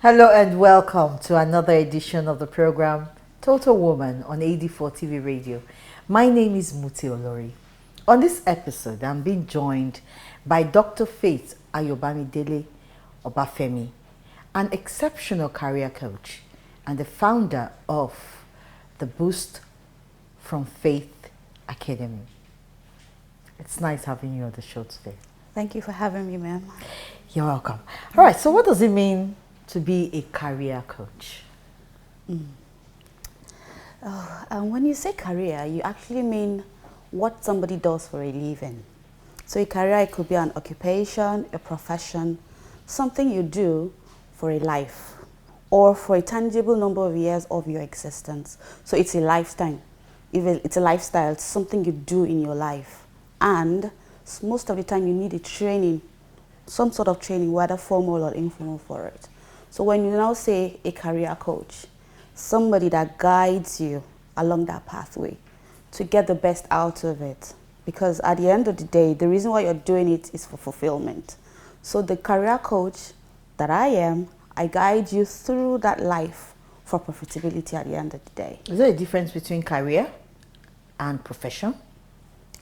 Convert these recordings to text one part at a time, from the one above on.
Hello and welcome to another edition of the program Total Woman on AD4 TV Radio. My name is Muti Olori. On this episode, I'm being joined by Dr. Faith Ayobamidele Obafemi, an exceptional career coach and the founder of the Boost from Faith Academy. It's nice having you on the show today. Thank you for having me, ma'am. You're welcome. All right, so what does it mean to be a career coach? When you say career, you actually mean what somebody does for a living. So a career, it could be an occupation, a profession, something you do for a life or for a tangible number of years of your existence. So it's a lifetime. It's a lifestyle, it's something you do in your life. And most of the time you need a training, some sort of training, whether formal or informal for it. So when you now say a career coach, somebody that guides you along that pathway to get the best out of it. Because at the end of the day, the reason why you're doing it is for fulfillment. So the career coach that I am, I guide you through that life for profitability at the end of the day. Is there a difference between career and profession?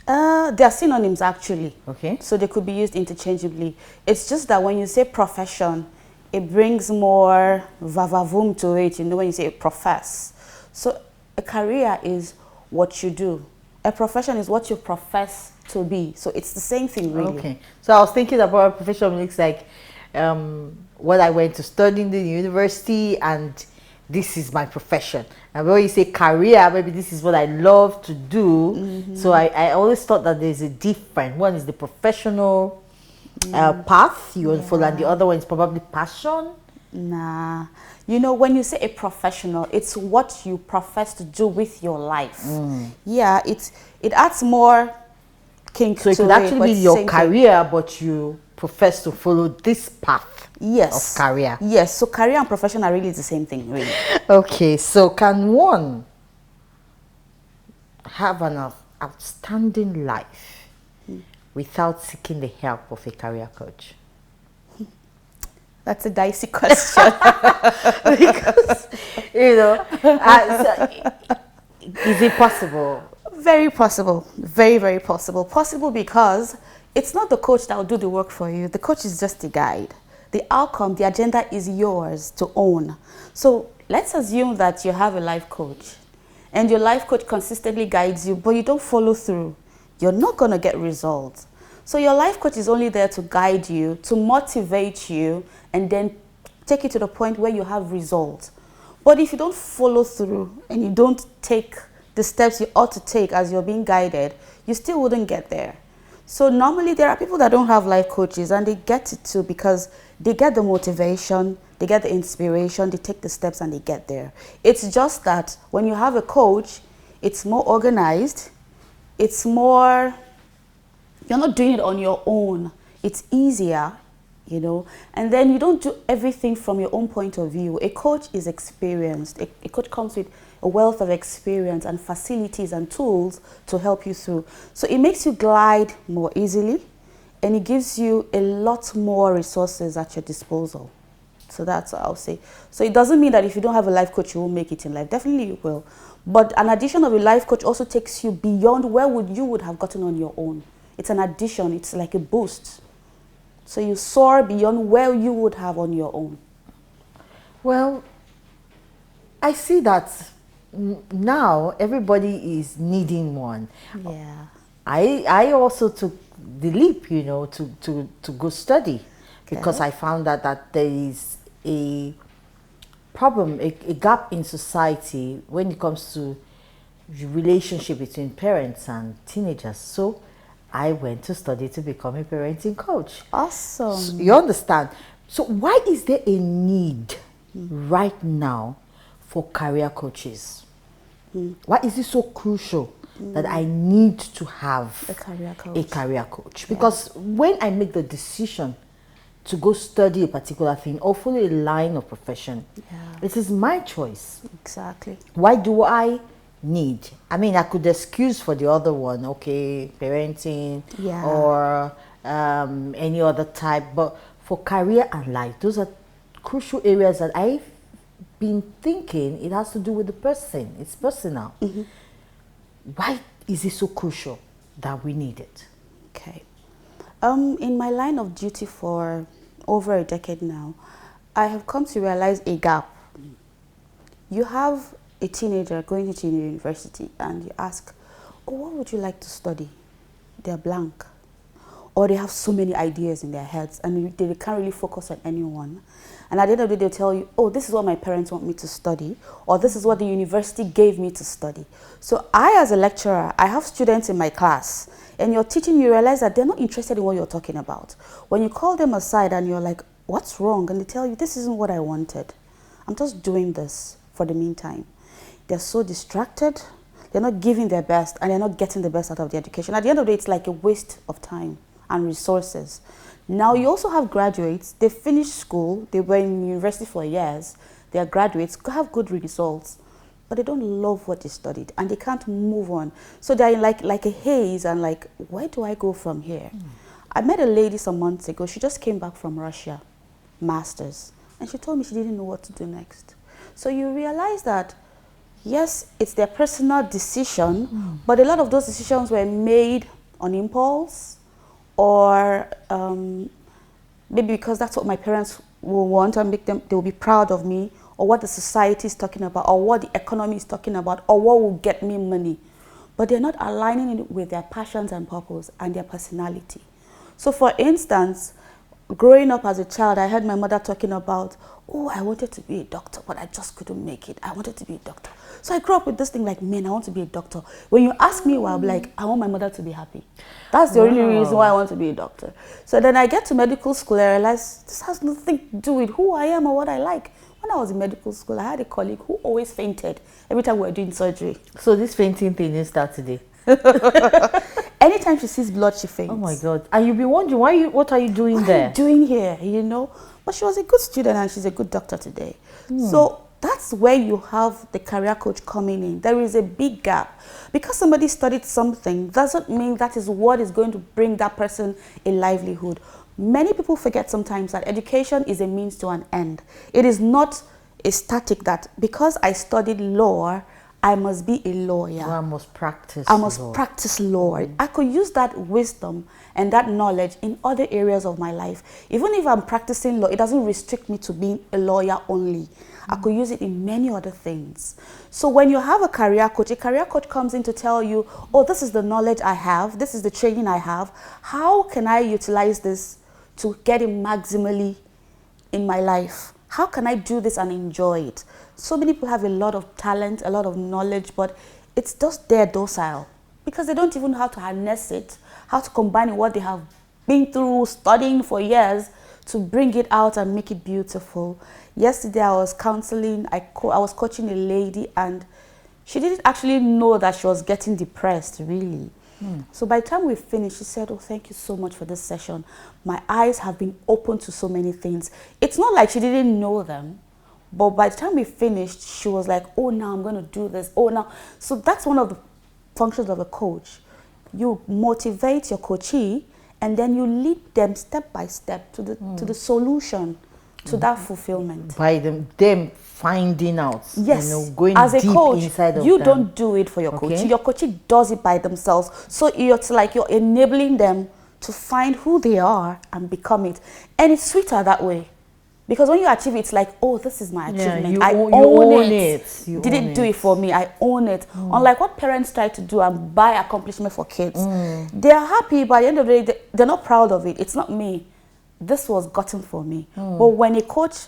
They are synonyms actually. Okay. So they could be used interchangeably. It's just that when you say profession, it brings more vavavoom to it, when you say profess. So a career is what you do. A profession is what you profess to be. So it's the same thing, really. Okay. So I was thinking about a profession looks like what I went to study in the university, and this is my profession. And when you say career, maybe this is what I love to do. So I always thought that there's a difference. One is the professional path you want to follow, and the other one is probably passion. Nah. When you say a professional, it's what you profess to do with your life. Yeah, it adds more kink to it. So it could actually be your career, but you profess to follow this path of career. Yes, so career and profession are really the same thing, really. Okay, so can one have an outstanding life without seeking the help of a career coach? That's a dicey question. Because, is it possible? Very possible. Very, very possible. Possible because it's not the coach that will do the work for you. The coach is just a guide. The outcome, the agenda is yours to own. So let's assume that you have a life coach and your life coach consistently guides you, but you don't follow through. You're not going to get results. So your life coach is only there to guide you, to motivate you, and then take you to the point where you have results. But if you don't follow through and you don't take the steps you ought to take as you're being guided, you still wouldn't get there. So normally there are people that don't have life coaches, and they get it too because they get the motivation, they get the inspiration, they take the steps and they get there. It's just that when you have a coach, it's more organized, it's more, you're not doing it on your own. It's easier, and then you don't do everything from your own point of view. A coach is experienced. A coach comes with a wealth of experience and facilities and tools to help you through. So it makes you glide more easily, and it gives you a lot more resources at your disposal. So that's what I'll say. So it doesn't mean that if you don't have a life coach, you won't make it in life. Definitely you will. But an addition of a life coach also takes you beyond where you would have gotten on your own. It's an addition. It's like a boost. So you soar beyond where you would have on your own. Well, I see that now everybody is needing one. Yeah. I also took the leap, to go study, because I found that there is a problem, a gap in society when it comes to the relationship between parents and teenagers. So I went to study to become a parenting coach. Awesome. So, you understand? So why is there a need right now for career coaches? Why is it so crucial that I need to have A career coach. a career coach? Because when I make the decision to go study a particular thing or follow a line of profession, it is my choice. Exactly. Why do I need? I mean, I could excuse for the other one, okay, parenting or any other type, but for career and life, those are crucial areas that I've been thinking it has to do with the person. It's personal. Why is it so crucial that we need it? Okay. In my line of duty for over a decade now, I have come to realize a gap. You have a teenager going to university and you ask, oh, what would you like to study? They're blank. Or they have so many ideas in their heads and they can't really focus on anyone. And at the end of the day, they'll tell you, oh, this is what my parents want me to study, or this is what the university gave me to study. So I, as a lecturer, I have students in my class, and you're teaching, you realize that they're not interested in what you're talking about. When you call them aside and you're like, what's wrong? And they tell you, this isn't what I wanted. I'm just doing this for the meantime. They're so distracted, they're not giving their best, and they're not getting the best out of the education. At the end of the day, it's like a waste of time and resources. Now you also have graduates, they finished school, they were in university for years, they are graduates, have good results, but they don't love what they studied and they can't move on. So they're in like a haze and like, where do I go from here? I met a lady some months ago, she just came back from Russia, masters, and she told me she didn't know what to do next. So you realize that, yes, it's their personal decision, but a lot of those decisions were made on impulse, or maybe because that's what my parents will want and make them, they will be proud of me, or what the society is talking about, or what the economy is talking about, or what will get me money. But they're not aligning it with their passions and purpose and their personality. So for instance, growing up as a child, I heard my mother talking about, oh, I wanted to be a doctor, but I just couldn't make it. I wanted to be a doctor. So I grew up with this thing like, man, I want to be a doctor. When you ask me why, I'm like, I want my mother to be happy. That's the only reason why I want to be a doctor. So then I get to medical school, I realized this has nothing to do with who I am or what I like. When I was in medical school, I had a colleague who always fainted every time we were doing surgery. So this fainting thing didn't start today? Anytime she sees blood, she faints. Oh my God. And you'll be wondering, what are you doing there? What are you doing here, you know? But she was a good student and she's a good doctor today. So that's where you have the career coach coming in. There is a big gap. Because somebody studied something doesn't mean that is what is going to bring that person a livelihood. Many people forget sometimes that education is a means to an end. It is not a static that because I studied law, I must be a lawyer. Well, I must practice law. Practice law. I could use that wisdom and that knowledge in other areas of my life. Even if I'm practicing law, it doesn't restrict me to being a lawyer only. I could use it in many other things. So when you have a career coach comes in to tell you, oh, this is the knowledge I have, this is the training I have. How can I utilize this to get it maximally in my life? How can I do this and enjoy it? So many people have a lot of talent, a lot of knowledge, but it's just there docile because they don't even know how to harness it, how to combine what they have been through studying for years to bring it out and make it beautiful. Yesterday I was counseling, I was coaching a lady and she didn't actually know that she was getting depressed, really. So by the time we finished, she said, oh, thank you so much for this session. My eyes have been open to so many things. It's not like she didn't know them, but by the time we finished, she was like, oh, now I'm going to do this. Oh, now. So that's one of the functions of a coach. You motivate your coachee and then you lead them step by step to the solution, to that fulfillment. By them finding out, yes, going as a deep coach, inside of you them. don't do it for your coachee. Your coachee does it by themselves. So it's like you're enabling them to find who they are and become it. And it's sweeter that way. Because when you achieve it, it's like, oh, this is my achievement. I own it. You didn't do it for me. I own it. Unlike what parents try to do and buy accomplishment for kids. They're happy, but at the end of the day, they're not proud of it. It's not me. This was gotten for me. But when a coach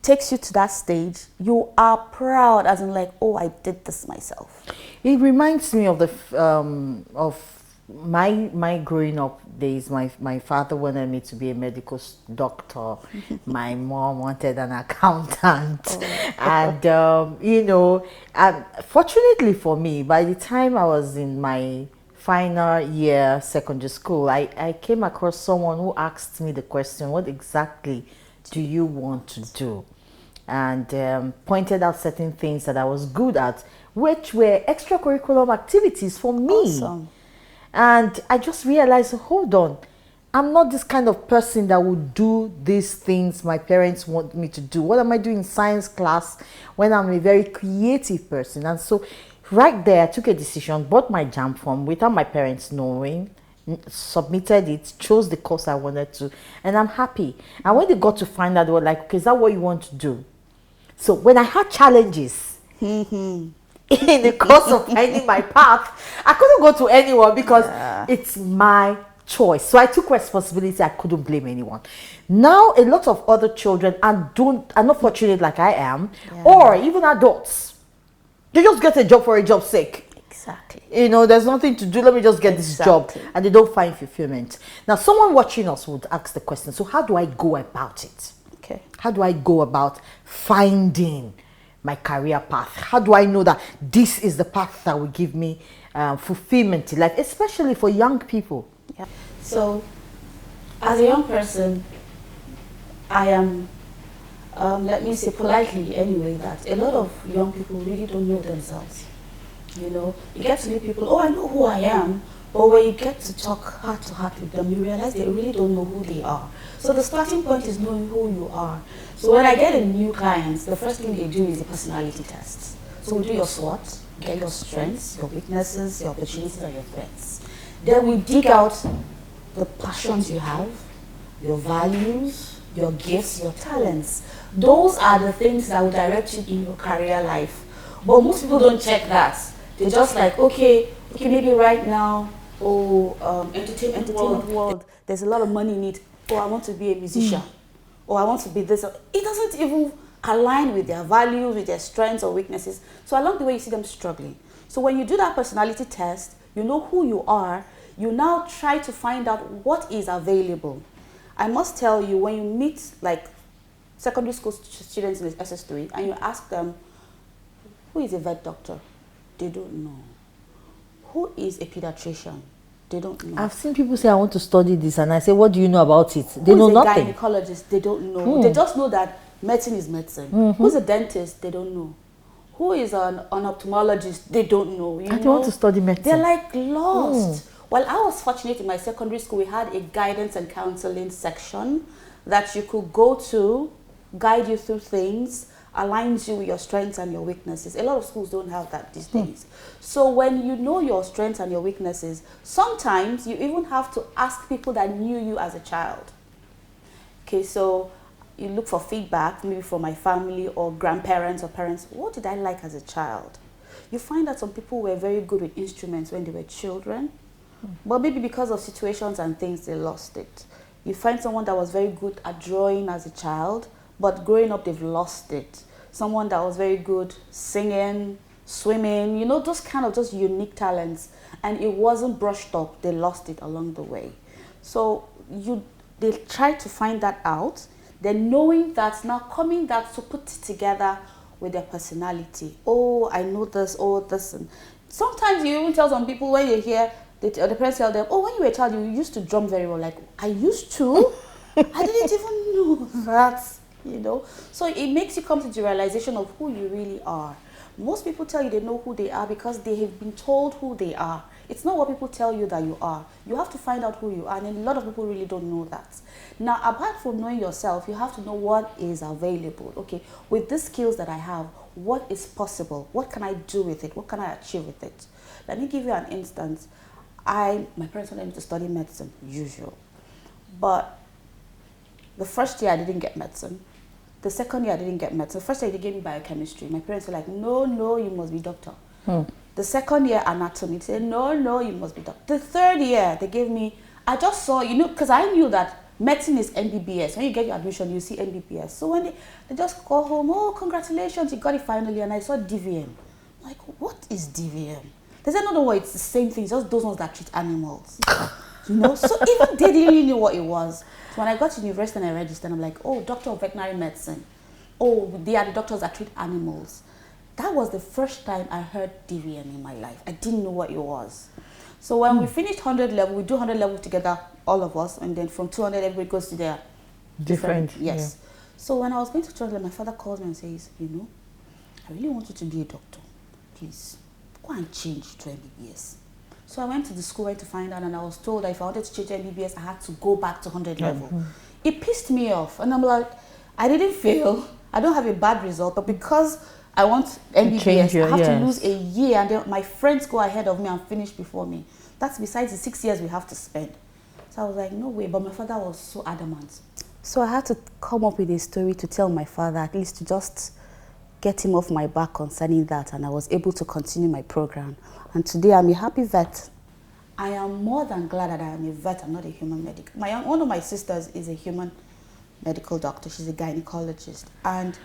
takes you to that stage, you are proud, as in like, oh, I did this myself. It reminds me of my growing up days. My father wanted me to be a medical doctor. My mom wanted an accountant. And fortunately for me, by the time I was in my final year secondary school, I came across someone who asked me the question, what exactly do you want to do? And pointed out certain things that I was good at, which were extracurricular activities for me. Awesome. And I just realized, hold on, I'm not this kind of person that would do these things my parents want me to do. What am I doing in science class when I'm a very creative person? And so right there, I took a decision, bought my JAM form without my parents knowing, submitted it, chose the course I wanted to, and I'm happy. And when they got to find out, they were like, okay, is that what you want to do? So when I had challenges in the course of finding my path, I couldn't go to anyone because it's my choice. So I took responsibility. I couldn't blame anyone. Now a lot of other children are not fortunate like I am, or even adults. They just get a job for a job's sake. Exactly. You know, there's nothing to do. Let me just get this job, and they don't find fulfillment. Now, someone watching us would ask the question: so, how do I go about it? Okay. How do I go about finding my career path? How do I know that this is the path that will give me fulfillment in life, especially for young people? Yeah. So, as a young person, I am, let me say politely anyway, that a lot of young people really don't know themselves. You know, you get to meet people, oh, I know who I am, but when you get to talk heart to heart with them, you realize they really don't know who they are. So the starting point is knowing who you are. So when I get a new clients, the first thing they do is a personality test. So we do your SWOT, get your strengths, your weaknesses, your opportunities, and your threats. Then we dig out the passions you have, your values, your gifts, your talents. Those are the things that will direct you in your career life. But most people don't check that. They're just like, okay, maybe right now, entertainment world, there's a lot of money in it. Oh, I want to be a musician. Or I want to be this. It doesn't even align with their values, with their strengths or weaknesses. So I love the way you see them struggling. So when you do that personality test, you know who you are. You now try to find out what is available. I must tell you, when you meet like secondary school students in SS3 and you ask them, who is a vet doctor? They don't know. Who is a pediatrician? They don't know. I've seen people say, I want to study this, and I say, what do you know about it? They know nothing. Who is a gynecologist? They don't know. They just know that medicine is medicine. Who's a dentist? They don't know. Who is an ophthalmologist? They don't know. I don't want to study medicine. They're like lost. Well, I was fortunate in my secondary school. We had a guidance and counseling section that you could go to, guide you through things, aligns you with your strengths and your weaknesses. A lot of schools don't have that these days. So when you know your strengths and your weaknesses, sometimes you even have to ask people that knew you as a child. Okay, so you look for feedback, maybe from my family or grandparents or parents. What did I like as a child? You find that some people were very good with instruments when they were children, but maybe because of situations and things, they lost it. You find someone that was very good at drawing as a child, but growing up, they've lost it. Someone that was very good singing, swimming, you know, those kind of just unique talents, and it wasn't brushed up. They lost it along the way. So they try to find that out. Then knowing that, now coming that to put it together with their personality. Oh, I know this, oh, this. And sometimes you even tell some people when you hear, the parents tell them, oh, when you were a child, you used to drum very well. Like, I used to? I didn't even know that. You know, so it makes you come to the realization of who you really are. Most people tell you they know who they are because they have been told who they are. It's not what people tell you that you are. You have to find out who you are, and a lot of people really don't know that. Now, apart from knowing yourself, you have to know what is available. Okay, with the skills that I have, what is possible? What can I do with it? What can I achieve with it? Let me give you an instance. My parents wanted me to study medicine, usual. But the first year I didn't get medicine. The second year I didn't get medicine. The first year they gave me biochemistry. My parents were like, no, you must be doctor. The second year anatomy, they said, no, you must be doctor. The third year they gave me, I just saw, you know, because I knew that medicine is MBBS. When you get your admission, you see MBBS. So when they just call home, oh, congratulations, you got it finally. And I saw DVM. I'm like, what is DVM? They said, no, it's the same thing, just those ones that treat animals. You know, so even they didn't really know what it was. So when I got to university and I registered, I'm like, oh, doctor of veterinary medicine. Oh, they are the doctors that treat animals. That was the first time I heard DVM in my life. I didn't know what it was. So when we finished 100 level, we do 100 level together, all of us, and then from 200 everybody goes to their different. Yes. Yeah. So when I was going to church, my father calls me and says, you know, I really want you to be a doctor. Please, go and change to MBBS. So I went to the school went to find out, and I was told that if I wanted to change MBBS, I had to go back to 100 level. It pissed me off, and I'm like, I didn't fail. I don't have a bad result, but because I want MBBS, I have to lose a year, and then my friends go ahead of me and finish before me. That's besides the 6 years we have to spend. So I was like, no way, but my father was so adamant. So I had to come up with a story to tell my father, at least to just get him off my back concerning that, and I was able to continue my program. And today I'm a happy vet. I am more than glad that I am a vet. I'm not a human medic. One of my sisters is a human medical doctor. She's a gynecologist, and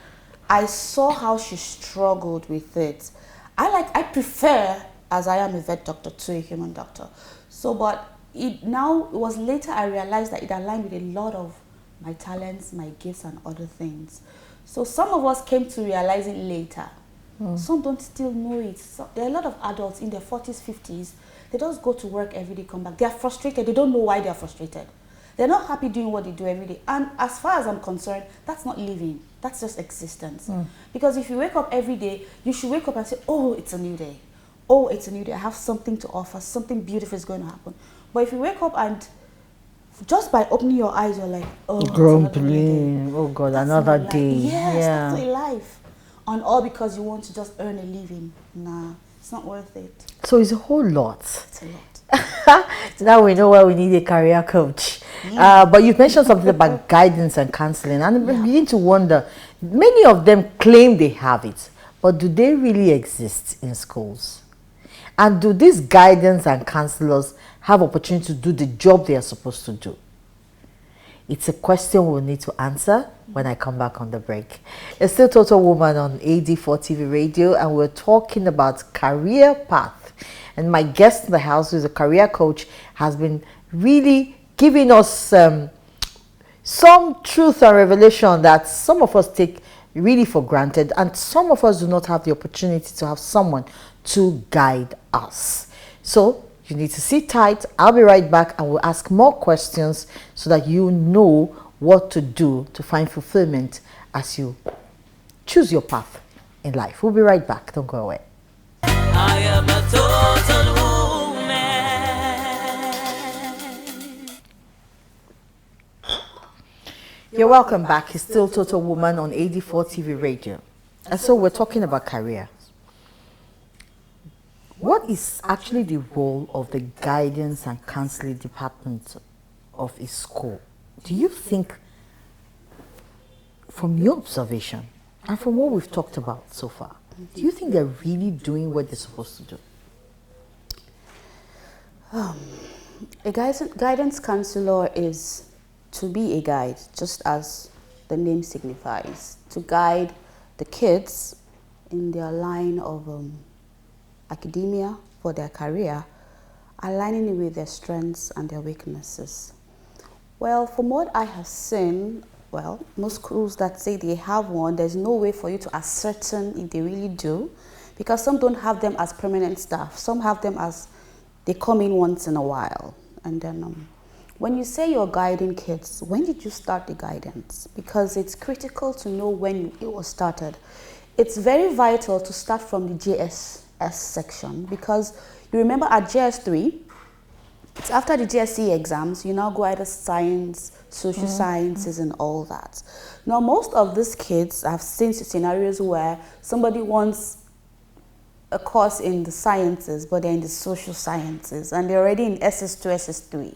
I saw how she struggled with it. I prefer, as I am a vet doctor, to a human doctor. So, but it was later I realized that it aligned with a lot of my talents, my gifts, and other things. So some of us came to realize it later. Some don't still know it. So there are a lot of adults in their 40s, 50s. They just go to work every day, come back. They are frustrated. They don't know why they are frustrated. They're not happy doing what they do every day. And as far as I'm concerned, that's not living. That's just existence. Because if you wake up every day, you should wake up and say, oh, it's a new day. Oh, it's a new day. I have something to offer. Something beautiful is going to happen. But if you wake up and just by opening your eyes, you're like, oh, grumbling. Oh, God, that's another day. Yes, that's not a life. And all because you want to just earn a living. Nah, it's not worth it. So it's a whole lot. It's a lot. Now we know why we need a career coach. But you've mentioned something about guidance and counseling, and I begin to wonder, many of them claim they have it, but do they really exist in schools? And do these guidance and counselors have opportunity to do the job they are supposed to do? It's a question we'll need to answer when I come back on the break. It's still Total Woman on AD4 TV Radio, and we're talking about career path. And my guest in the house, who's a career coach, has been really giving us some truth and revelation that some of us take really for granted, and some of us do not have the opportunity to have someone to guide us. So you need to sit tight. I'll be right back, and we'll ask more questions so that you know what to do to find fulfillment as you choose your path in life. We'll be right back. Don't go away. I am a total woman. You're welcome back. It's still Total Woman on AD4 TV Radio. And so we're talking about career. What is actually the role of the guidance and counseling department of a school? Do you think, from your observation and from what we've talked about so far, do you think they're really doing what they're supposed to do? A guidance counselor is to be a guide, just as the name signifies, to guide the kids in their line of academia for their career, aligning it with their strengths and their weaknesses. Well, from what I have seen, well, most schools that say they have one, there's no way for you to ascertain if they really do, because some don't have them as permanent staff. Some have them as they come in once in a while. And then when you say you're guiding kids, when did you start the guidance? Because it's critical to know when it was started. It's very vital to start from the JSS section, because you remember at JS3, it's after the GSE exams, you now go either science, social sciences, and all that. Now, most of these kids, I've seen scenarios where somebody wants a course in the sciences, but they're in the social sciences, and they're already in SS2, SS3.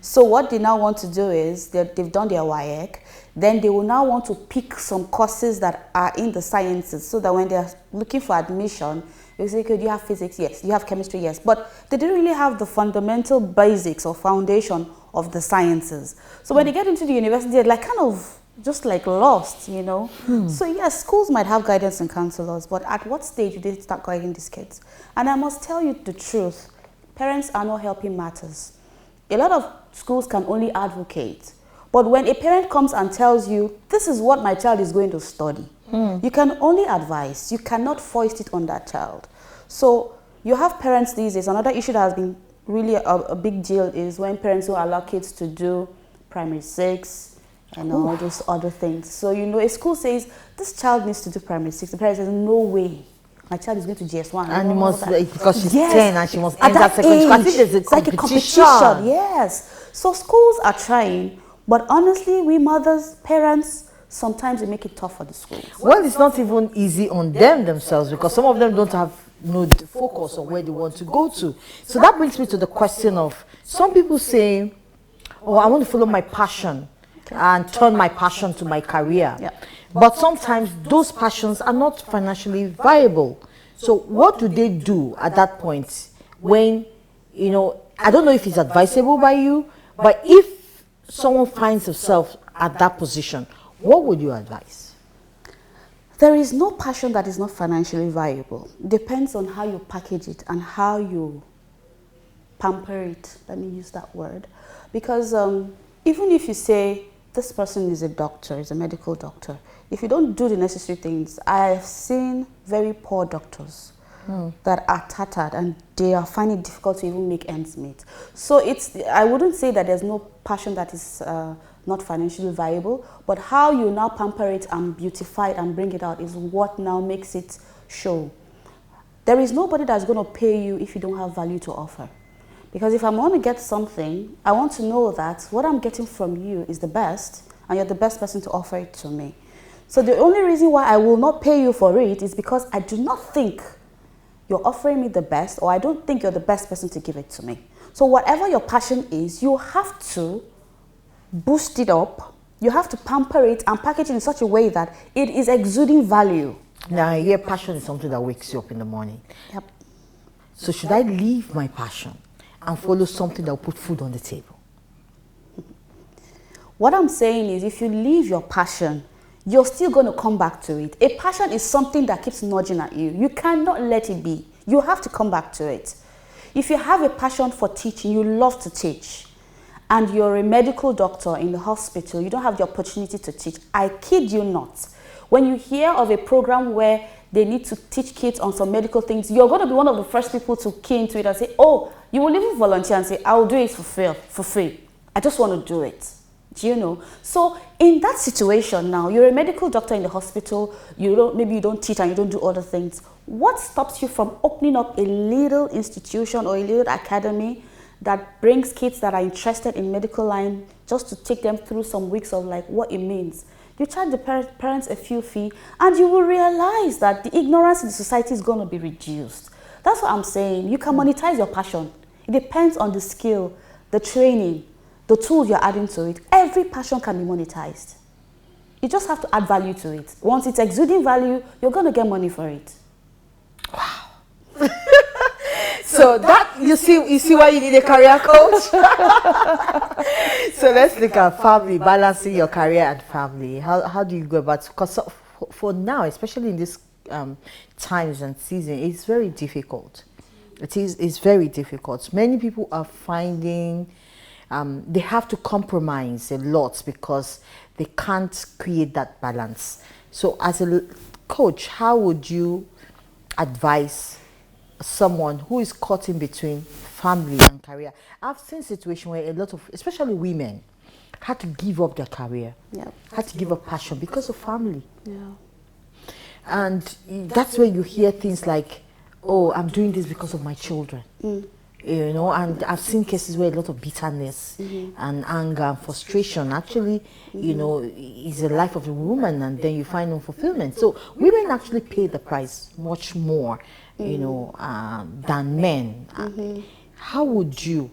So what they now want to do is they've done their WIEC, then they will now want to pick some courses that are in the sciences, so that when they're looking for admission, you say, okay, do you have physics? Yes. Do you have chemistry? Yes. But they didn't really have the fundamental basics or foundation of the sciences. So when they get into the university, they're like kind of just like lost, you know. So yes, schools might have guidance and counselors, but at what stage do they start guiding these kids? And I must tell you the truth, parents are not helping matters. A lot of schools can only advocate. But when a parent comes and tells you, this is what my child is going to study, you can only advise. You cannot foist it on that child. So you have parents these days. Another issue that has been really a big deal is when parents will allow kids to do primary 6 and all those other things. So, you know, a school says, this child needs to do primary 6. The parent says, no way. my child is going to GS1. And you must, because she's Yes, 10 and she must at enter that secondary school. I think age, there's a it's like a competition. competition. Yes. So schools are trying, but honestly, we mothers, parents, sometimes we make it tough for the schools. Well, it's not even easy on them themselves because some of them don't have the focus on where they want to go to. So that brings me to the question of some people say, oh, I want to follow my passion and turn my passion to my career. Yeah. But sometimes those passions are not financially viable. So what do they do at that point when, I don't know if it's advisable by you, but if someone finds himself at that position, what would you advise? There is no passion that is not financially viable. Depends on how you package it and how you pamper it. Let me use that word. Because even if you say this person is a doctor, is a medical doctor, if you don't do the necessary things, I've seen very poor doctors that are tattered and they are finding it difficult to even make ends meet. So I wouldn't say that there's no passion that is not financially viable, but how you now pamper it and beautify it and bring it out is what now makes it show. There is nobody that's going to pay you if you don't have value to offer. Because if I'm going to get something, I want to know that what I'm getting from you is the best, and you're the best person to offer it to me. So the only reason why I will not pay you for it is because I do not think you're offering me the best, or I don't think you're the best person to give it to me. So whatever your passion is, you have to boost it up, you have to pamper it and package it in such a way that it is exuding value. Now, I hear passion is something that wakes you up in the morning. Yep. So should I leave my passion and follow something that will put food on the table? What I'm saying is if you leave your passion, you're still going to come back to it. A passion is something that keeps nudging at you. You cannot let it be. You have to come back to it. If you have a passion for teaching, you love to teach, and you're a medical doctor in the hospital, you don't have the opportunity to teach, I kid you not. When you hear of a program where they need to teach kids on some medical things, you're going to be one of the first people to key into it and say, oh, you will even volunteer and say, I'll do it for free. I just want to do it. Do you know? So in that situation now, you're a medical doctor in the hospital, maybe you don't teach and you don't do other things. What stops you from opening up a little institution or a little academy that brings kids that are interested in medical line just to take them through some weeks of like what it means? You charge the parents a few fee and you will realize that the ignorance in the society is going to be reduced. That's what I'm saying. You can monetize your passion. It depends on the skill, the training, the tools you're adding to it. Every passion can be monetized. You just have to add value to it. Once it's exuding value, you're going to get money for it. Wow. So that you see why you need a career coach. So let's look at family, balancing your career and family. How do you go about it? Because for now, especially in this times and season, it's very difficult. It's very difficult. Many people are finding they have to compromise a lot because they can't create that balance. So as a coach, how would you advise someone who is caught in between family and career? I've seen situations where a lot of, especially women, had to give up their career, had to give up passion because of family. Yeah. And that's where you hear things like, oh, I'm doing this because of my children. And I've seen cases where a lot of bitterness and anger and frustration actually, is the life of a woman, and then you find no fulfillment. So women actually pay the price much more, than men. How would you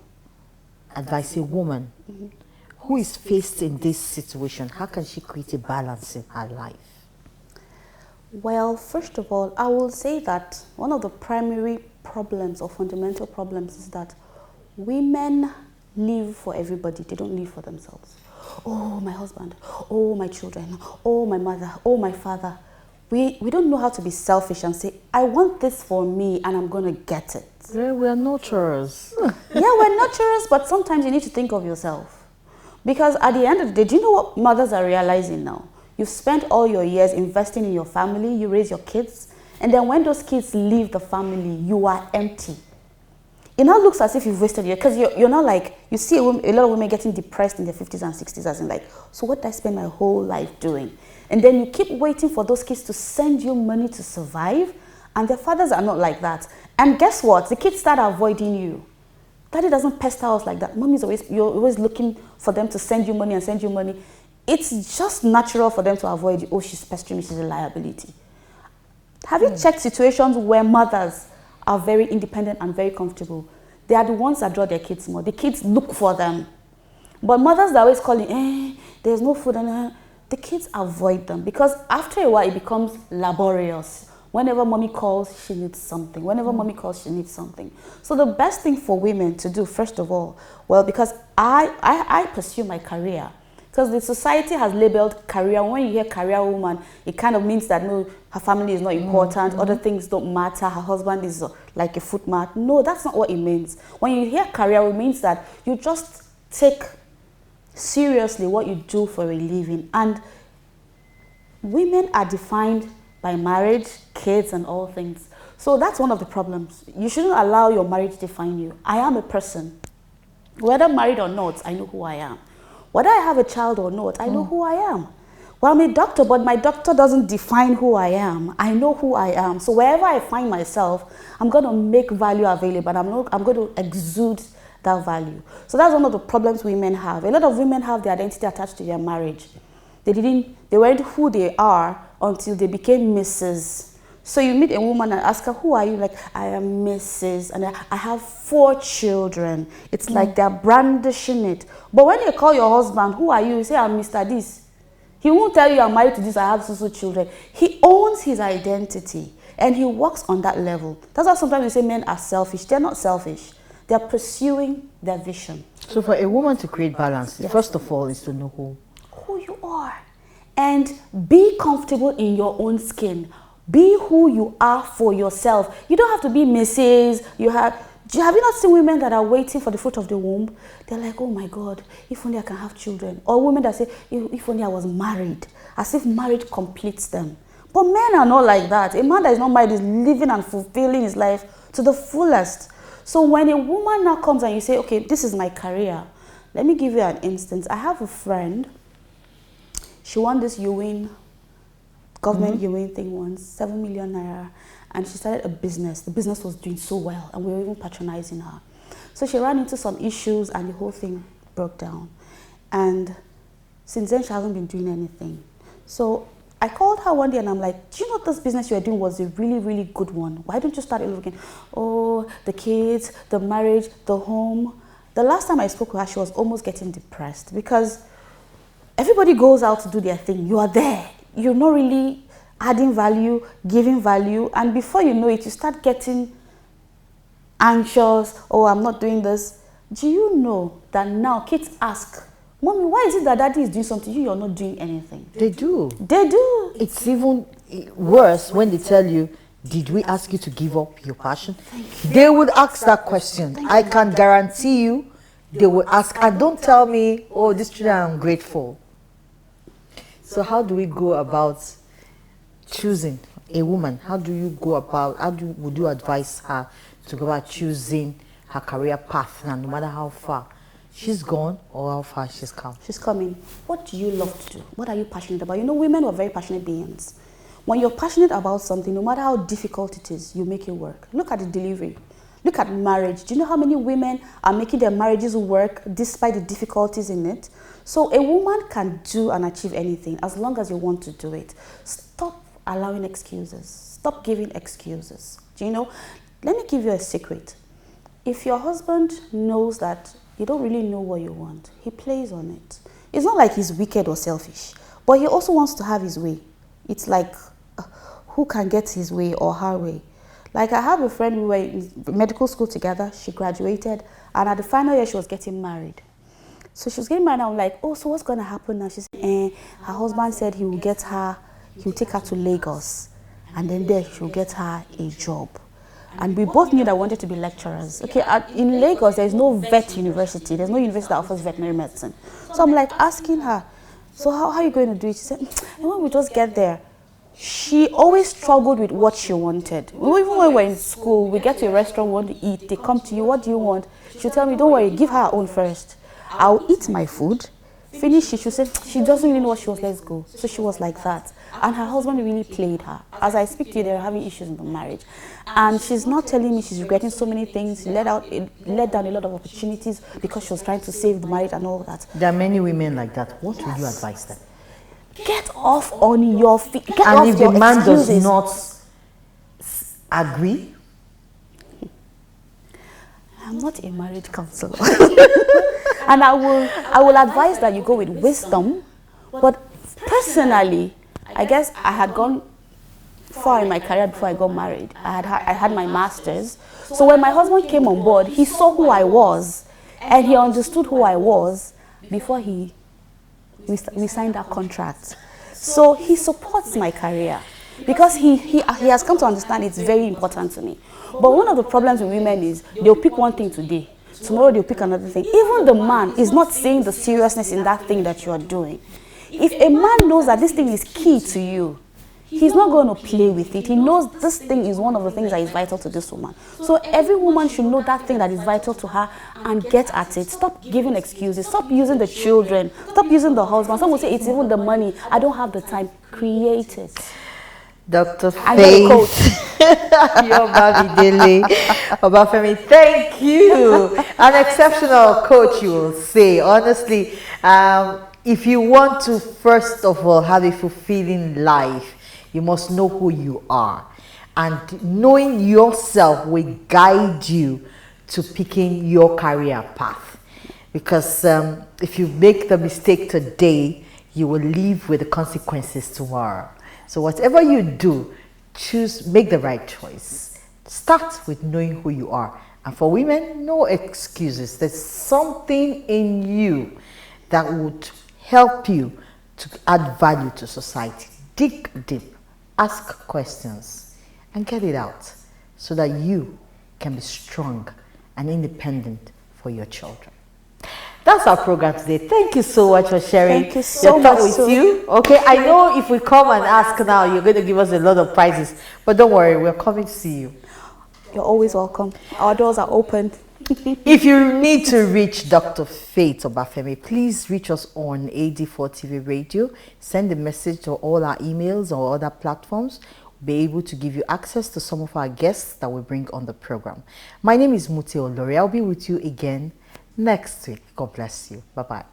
advise a woman who is faced in this situation? How can she create a balance in her life? Well, first of all, I will say that one of the primary problems or fundamental problems is that women live for everybody. They don't live for themselves. Oh, my husband. Oh, my children. Oh, my mother. Oh, my father. We don't know how to be selfish and say, I want this for me and I'm going to get it. Yeah, we are nurturers. Yeah, we're nurturers, but sometimes you need to think of yourself. Because at the end of the day, do you know what mothers are realizing now? You've spent all your years investing in your family, you raise your kids, and then when those kids leave the family, you are empty. It now looks as if you've wasted your, because you're not like, you see a lot of women getting depressed in their 50s and 60s, as in like, so what did I spend my whole life doing? And then you keep waiting for those kids to send you money to survive, And their fathers are not like that. And guess what? The kids start avoiding you. Daddy doesn't pester us like that. Mommy's always, you're always looking for them to send you money and send you money. It's just natural for them to avoid you. Oh, she's pestering me, she's a liability. Have you checked situations where mothers are very independent and very comfortable? They are the ones that draw their kids more. The kids look for them. But mothers that are always calling, there's no food, and the kids avoid them, because after a while it becomes laborious. Whenever mommy calls, she needs something. Whenever mommy calls, she needs something. So the best thing for women to do, first of all, well, because I pursue my career, because the society has labeled career. When you hear career woman, it kind of means that no, her family is not important, other things don't matter, her husband is like a footmat. No, that's not what it means. When you hear career, it means that you just take seriously what you do for a living. And women are defined by marriage, kids, and all things. So that's one of the problems. You shouldn't allow your marriage to define you. I am a person. Whether married or not, I know who I am. Whether I have a child or not, I know who I am. Well, I'm a doctor, but my doctor doesn't define who I am. I know who I am. So wherever I find myself, I'm going to make value available, and I'm going to exude that value. So that's one of the problems women have. A lot of women have their identity attached to their marriage. They weren't who they are until they became Mrs. So you meet a woman and ask her, who are you? Like, I am Mrs. and I have 4 children. It's like they're brandishing it. But when you call your husband, who are you? You say, I'm Mr. This. He won't tell you I'm married to this, I have so children. He owns his identity and he works on that level. That's why sometimes we say men are selfish. They're not selfish. They're pursuing their vision. So for a woman to create balance, first of all is to know who you are. And be comfortable in your own skin. Be who you are for yourself. You don't have to be Mrs. Have you not seen women that are waiting for the fruit of the womb? They're like, oh my God, if only I can have children. Or women that say, if only I was married. As if marriage completes them. But men are not like that. A man that is not married is living and fulfilling his life to the fullest. So when a woman now comes and you say, okay, this is my career. Let me give you an instance. I have a friend. She won this government UN thing once, 7 million naira, and she started a business. The business was doing so well, and we were even patronizing her. So she ran into some issues, and the whole thing broke down. And since then, she hasn't been doing anything. So I called her one day, and I'm like, do you know this business you are doing was a really, really good one? Why don't you start it over again? Oh, the kids, the marriage, the home. The last time I spoke with her, she was almost getting depressed, because everybody goes out to do their thing. You are there. You're not really adding value, giving value. And before you know it, you start getting anxious. Oh, I'm not doing this. Do you know that now kids ask, Mommy, why is it that Daddy is doing something, you're not doing anything? they do. They do. It's even worse when they tell you, did we ask you to give up your passion? They would ask that question. I can guarantee you they would ask, and don't tell me, oh, this children are ungrateful. So how do we go about choosing a woman? Would you advise her to go about choosing her career path, and no matter how far she's gone or how far she's come? She's coming. What do you love to do? What are you passionate about? You know, women are very passionate beings. When you're passionate about something, no matter how difficult it is, you make it work. Look at the delivery. Look at marriage. Do you know how many women are making their marriages work despite the difficulties in it? So a woman can do and achieve anything as long as you want to do it. Stop allowing excuses. Stop giving excuses. Do you know? Let me give you a secret. If your husband knows that you don't really know what you want, he plays on it. It's not like he's wicked or selfish, but he also wants to have his way. It's like, who can get his way or her way? Like, I have a friend, we were in medical school together, she graduated, and at the final year, she was getting married. So she was getting married, and I'm like, oh, so what's going to happen now? She said, her husband said he will take her to Lagos, and then there she will get her a job. And we both knew that we wanted to be lecturers. Okay, in Lagos, there is no vet university. There's no university that offers veterinary medicine. So I'm like asking her, so how are you going to do it? She said, when we just get there. She always struggled with what she wanted. Even when we were in school, we get to a restaurant, we want to eat. They come to you, what do you want? She'll tell me, don't worry, give her her own first. I'll eat my food. Finish it, she said she doesn't really know what she was, let's go. So she was like that. And her husband really played her. As I speak to you, they're having issues in the marriage. And she's not telling me she's regretting so many things. She let down a lot of opportunities because she was trying to save the marriage and all that. There are many women like that. What would you advise them? Get off on your feet. Get And off if your the man does excuses. not agree? I'm not a marriage counselor. And I will advise that you go with wisdom. But personally, I guess I had gone far in my career before I got married. I had my master's. So when my husband came on board, he saw who I was and he understood who I was before we signed that contract. So he supports my career because he has come to understand it's very important to me. But one of the problems with women is they'll pick one thing today, tomorrow they'll pick another thing. Even the man is not seeing the seriousness in that thing that you are doing. If a man knows that this thing is key to you, he's not going to play with it. He knows this thing is one of the things that is vital to this woman. So every woman should know that thing that is vital to her and get at it. Stop giving excuses. Stop using the children. Stop using the husband. Some will say it's even the money. I don't have the time. Create it. Dr. And get a coach. Yobamidele Obafemi, thank you. An exceptional coach, you will say. Honestly, if you want to, first of all, have a fulfilling life, you must know who you are. And knowing yourself will guide you to picking your career path. Because if you make the mistake today, you will live with the consequences tomorrow. So whatever you do, make the right choice. Start with knowing who you are. And for women, no excuses. There's something in you that would help you to add value to society. Dig deep, ask questions, and get it out so that you can be strong and independent for your children. That's our program today. Thank you so much for sharing Thank you so your thought much. with you. Okay, I know if we come and ask now, you're going to give us a lot of prizes. But don't worry, we're coming to see you. You're always welcome. Our doors are open. If you need to reach Dr. Faith Obafemi, please reach us on AD4 TV Radio. Send a message to all our emails or other platforms. We'll be able to give you access to some of our guests that we bring on the program. My name is Muti Olori. I'll be with you again next week. God bless you. Bye-bye.